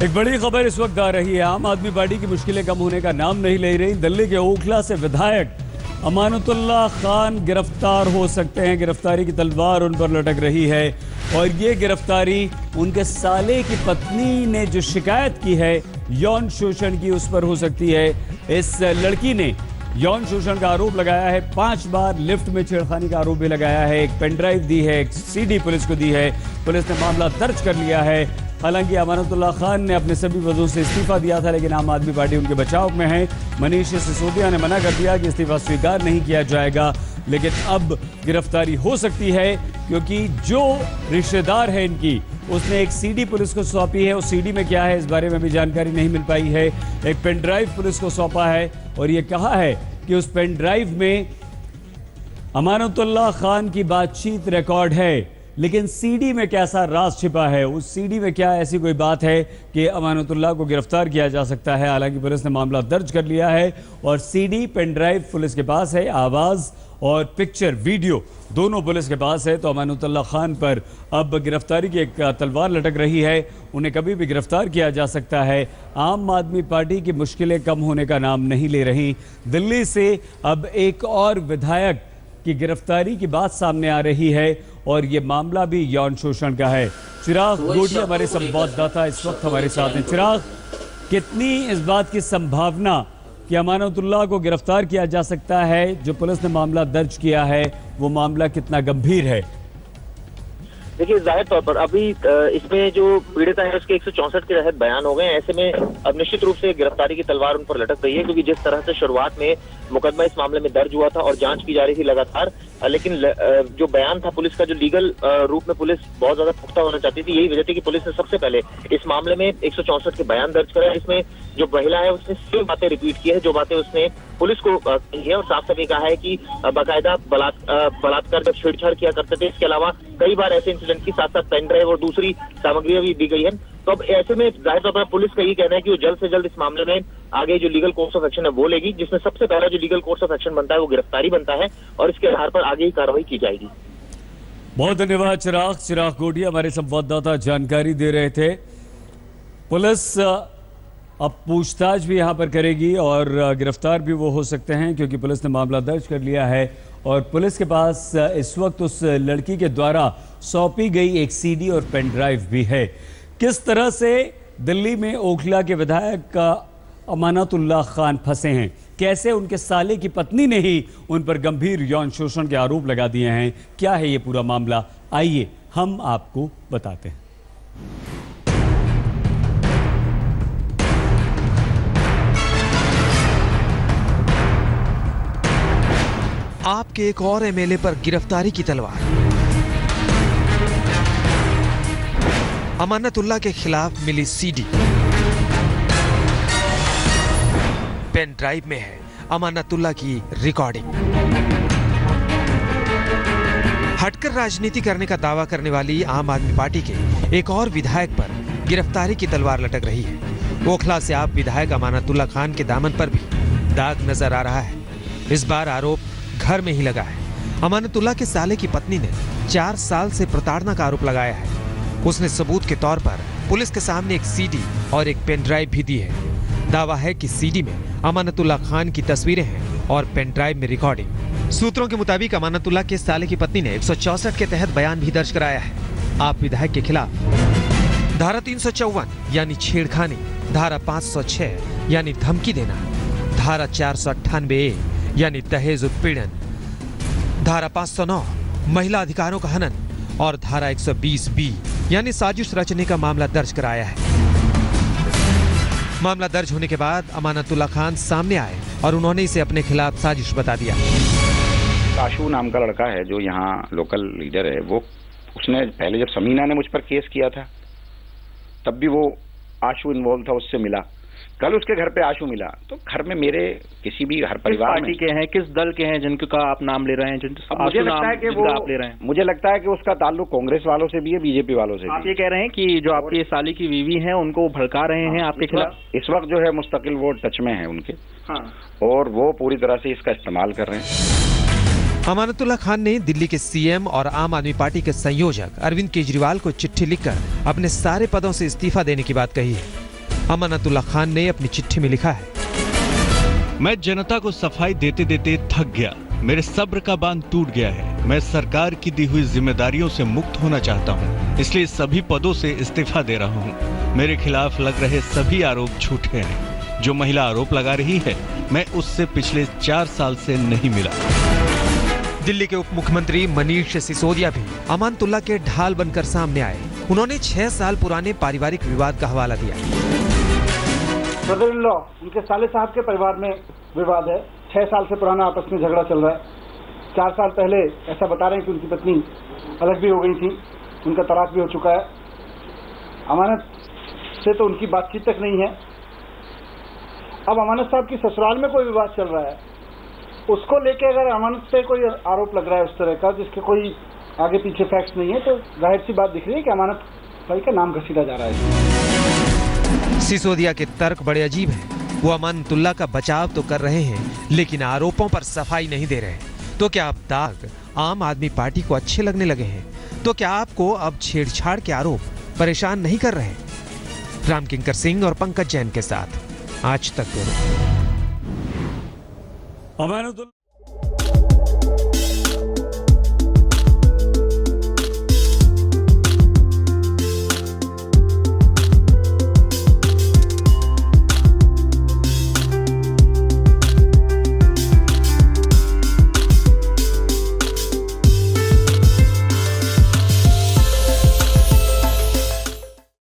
एक बड़ी खबर इस वक्त आ रही है। आम आदमी पार्टी की मुश्किलें कम होने का नाम नहीं ले रही। दिल्ली के ओखला से विधायक अमानतुल्लाह खान गिरफ्तार हो सकते हैं। गिरफ्तारी की तलवार उन पर लटक रही है और ये गिरफ्तारी उनके साले की पत्नी ने जो शिकायत की है यौन शोषण की, उस पर हो सकती है। इस लड़की ने यौन शोषण का आरोप लगाया है, 5 बार लिफ्ट में छेड़खानी का आरोप भी लगाया है, एक पेनड्राइव दी है, एक सीडी पुलिस को दी है। पुलिस ने मामला दर्ज कर लिया है। हालांकि अमानतुल्लाह खान ने अपने सभी पदों से इस्तीफा दिया था, लेकिन आम आदमी पार्टी उनके बचाव में है। मनीष सिसोदिया ने मना कर दिया कि इस्तीफा स्वीकार नहीं किया जाएगा, लेकिन अब गिरफ्तारी हो सकती है क्योंकि जो रिश्तेदार है इनकी, उसने एक सीडी पुलिस को सौंपी है। उस सीडी में क्या है इस बारे में भी जानकारी नहीं मिल पाई है। एक पेन ड्राइव पुलिस को सौंपा है और ये कहा है कि उस पेन ड्राइव में अमानतुल्लाह खान की बातचीत रिकॉर्ड है, लेकिन सीडी में कैसा राज छिपा है, उस सीडी में क्या ऐसी कोई बात है कि अमानतुल्लाह को गिरफ्तार किया जा सकता है। हालांकि पुलिस ने मामला दर्ज कर लिया है और सीडी पेन ड्राइव पुलिस के पास है, आवाज और पिक्चर वीडियो दोनों पुलिस के पास है। तो अमानतुल्लाह खान पर अब गिरफ्तारी की एक तलवार लटक रही है। उन्हें कभी भी गिरफ्तार किया जा सकता है। आम आदमी पार्टी की मुश्किलें कम होने का नाम नहीं ले रही। दिल्ली से अब एक और विधायक की गिरफ्तारी की बात सामने आ रही है और ये मामला भी यौन शोषण का है। चिराग गोडिया हमारे संवाददाता इस वक्त हमारे साथ हैं। चिराग, कितनी इस बात की संभावना कि अमानतुल्लाह को गिरफ्तार किया जा सकता है? जो पुलिस ने मामला दर्ज किया है वो मामला कितना गंभीर है? देखिए, जाहिर तौर पर अभी इसमें जो पीड़िता है उसके 164 के तहत बयान हो गए। ऐसे में अब निश्चित रूप से गिरफ्तारी की तलवार उन पर लटक रही है, क्योंकि जिस तरह से शुरुआत में मुकदमा इस मामले में दर्ज हुआ था और जांच की जा रही थी लगातार, लेकिन जो बयान था पुलिस का, जो लीगल रूप में पुलिस बहुत ज्यादा पुख्ता होना चाहती थी, यही वजह थी कि पुलिस ने सबसे पहले इस मामले में 164 के बयान दर्ज करा। इसमें जो महिला है उसने सेम बातें रिपीट की है जो बातें उसने पुलिस को कही है और साफ साफ कहा है कि बाकायदा बलात्कार जब छेड़छाड़ किया करते थे। इसके अलावा कई बार ऐसे इंसिडेंट की साथ साथ पेन ड्राइव और दूसरी सामग्रियां भी दी गई है। तो अब ऐसे में जाहिर तौर पर पुलिस का ये कहना है कि वो जल्द से जल्द इस मामले में आगे जो लीगल कोर्स ऑफ एक्शन है वो लेगी, जिसमें सबसे पहला जो लीगल कोर्स ऑफ एक्शन बनता है वो गिरफ्तारी बनता है और इसके आधार पर आगे ही कार्रवाई की जाएगी। बहुत धन्यवाद चिराग गोडिया हमारे संवाददाता जानकारी दे रहे थे। पुलिस अब पूछताछ भी यहाँ पर करेगी और गिरफ्तार भी वो हो सकते हैं, क्योंकि पुलिस ने मामला दर्ज कर लिया है और पुलिस के पास इस वक्त उस लड़की के द्वारा सौंपी गई एक सीडी और पेन ड्राइव भी है। किस तरह से दिल्ली में ओखला के विधायक अमानतुल्लाह खान फंसे हैं, कैसे उनके साले की पत्नी ने ही उन पर गंभीर यौन शोषण के आरोप लगा दिए हैं, क्या है ये पूरा मामला, आइए हम आपको बताते हैं। आपके एक और एमएलए पर गिरफ्तारी की तलवार। अमानतुल्लाह के खिलाफ मिली सीडी, पेन ड्राइव में है अमानतुल्लाह की रिकॉर्डिंग। हटकर राजनीति करने का दावा करने वाली आम आदमी पार्टी के एक और विधायक पर गिरफ्तारी की तलवार लटक रही है। ओखला से आप विधायक अमानतुल्लाह खान के दामन पर भी दाग नजर आ रहा है। इस बार आरोप घर में ही लगा है। अमानतुल्लाह के साले की पत्नी ने 4 साल से प्रताड़ना का आरोप लगाया है। उसने सबूत के तौर पर पुलिस के सामने एक सीडी और एक पेन ड्राइव भी दी है। दावा है कि सीडी में अमानतुल्लाह खान की तस्वीरें हैं और पेन ड्राइव में रिकॉर्डिंग। सूत्रों के मुताबिक अमानतुल्लाह के साले की पत्नी ने 164 के तहत बयान भी दर्ज कराया है। आप विधायक के खिलाफ धारा 354 यानी छेड़खानी, धारा 506 यानी धमकी देना, धारा 498A यानी दहेज उत्पीड़न, धारा 509 महिला अधिकारों का हनन और धारा 120B यानी साजिश रचने का मामला दर्ज कराया है। मामला दर्ज होने के बाद अमानतुल्लाह खान सामने आए और उन्होंने इसे अपने खिलाफ साजिश बता दिया। आशु नाम का लड़का है जो यहाँ लोकल लीडर है, वो उसने पहले जब समीना ने मुझ पर केस किया था तब भी वो आशु इन्वॉल्व था, उससे मिला। कल उसके घर पे आशु मिला, तो घर में मेरे किसी भी हर परिवार पार्टी के हैं, किस दल के हैं जिनका आप नाम ले रहे हैं, मुझे लगता है कि वो आप ले रहे हैं, मुझे लगता है कि उसका ताल्लुक कांग्रेस वालों से भी है, बीजेपी वालों से भी। आप ये कह रहे हैं कि जो आपकी साली की बीवी हैं उनको भड़का रहे हैं आपके खिलाफ? इस वक्त जो है मुस्तकिल वो टच में है उनके, और वो पूरी तरह से इसका इस्तेमाल कर रहे हैं। अमानतुल्लाह खान ने दिल्ली के सीएम और आम आदमी पार्टी के संयोजक अरविंद केजरीवाल को चिट्ठी लिखकर अपने सारे पदों से इस्तीफा देने की बात कही है। अमानतुल्लाह खान ने अपनी चिट्ठी में लिखा है, मैं जनता को सफाई देते देते थक गया। मेरे सब्र का बांध टूट गया है। मैं सरकार की दी हुई जिम्मेदारियों से मुक्त होना चाहता हूं, इसलिए सभी पदों से इस्तीफा दे रहा हूं। मेरे खिलाफ लग रहे सभी आरोप झूठे हैं। जो महिला आरोप लगा रही है, मैं उससे पिछले 4 साल से नहीं मिला। दिल्ली के उप मुख्यमंत्री मनीष सिसोदिया भी अमानतुल्लाह के ढाल बनकर सामने आए। उन्होंने 6 साल पुराने पारिवारिक विवाद का हवाला दिया। ब्रदर इन लॉ, उनके साले साहब के परिवार में विवाद है। 6 साल से पुराना आपस में झगड़ा चल रहा है। 4 साल पहले ऐसा बता रहे हैं कि उनकी पत्नी अलग भी हो गई थी, उनका तलाक भी हो चुका है। अमानत से तो उनकी बातचीत तक नहीं है। अब अमानत साहब की ससुराल में कोई विवाद चल रहा है, उसको लेके अगर अमानत पे कोई आरोप लग रहा है उस तरह का जिसके कोई आगे पीछे फैक्ट्स नहीं है, तो जाहिर सी बात दिख रही है कि अमानत भाई का नाम घसीटा जा रहा है। सिसोदिया के तर्क बड़े अजीब हैं। वो अमानतुल्लाह का बचाव तो कर रहे हैं, लेकिन आरोपों पर सफाई नहीं दे रहे। तो क्या अब दाग आम आदमी पार्टी को अच्छे लगने लगे हैं? तो क्या आपको अब छेड़छाड़ के आरोप परेशान नहीं कर रहे? रामकिंकर सिंह और पंकज जैन के साथ आज तक। अमानतुल्लाह